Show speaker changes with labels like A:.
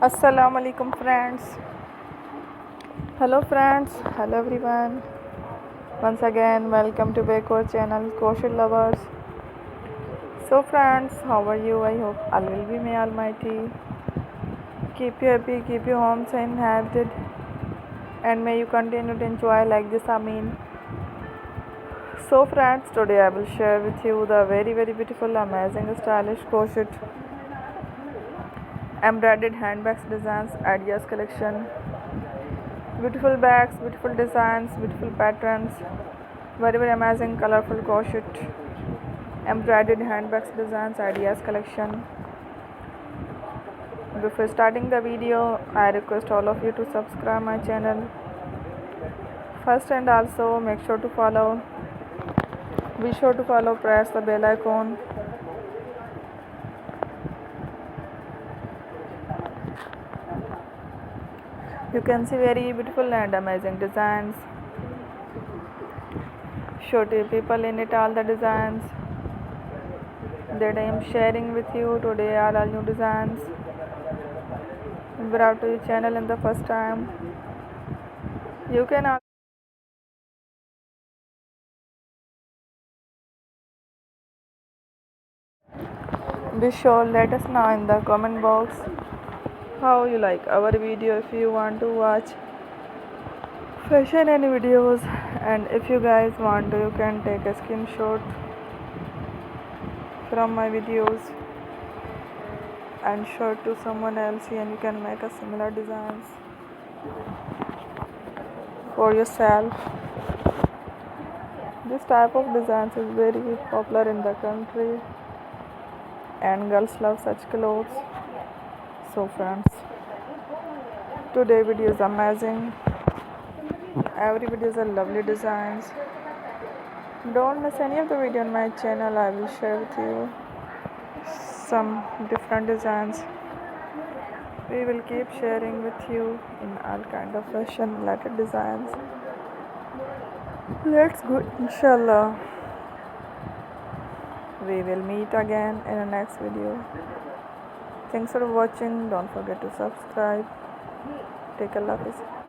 A: Assalamu alaikum friends. Hello friends. Hello everyone. Once again, welcome to back our channel Crochet Lovers. So friends, how are you? I hope all will be may Almighty. Keep you happy, keep your homes inhabited, and may you continue to enjoy like this. So friends, today I will share with you the very beautiful, amazing, stylish crochet embroidered handbags designs ideas collection. Beautiful bags, beautiful designs, beautiful patterns, very amazing colorful crochet embroidered handbags designs ideas collection. Before starting the video, I request all of you to subscribe my channel first, and also make sure to follow. Be sure to follow, press the bell icon. You can see very beautiful and amazing designs. Show to people in it all the designs that I am sharing with you today are all new designs brought to your channel in the first time. You can be sure let us know in the comment box how you like our video. If you want to watch fashion and videos, and if you guys want to, you can take a screenshot from my videos and show it to someone else, and you can make a similar designs for yourself. This type of designs is very popular in the country, and girls love such clothes. So friends, today video is amazing. Every video is a lovely designs. Don't miss any of the video on my channel. I will share with you some different designs. We will keep sharing with you in all kind of fashion related designs. Let's go, inshallah. We will meet again in the next video. Thanks for watching. Don't forget to subscribe. Take a love.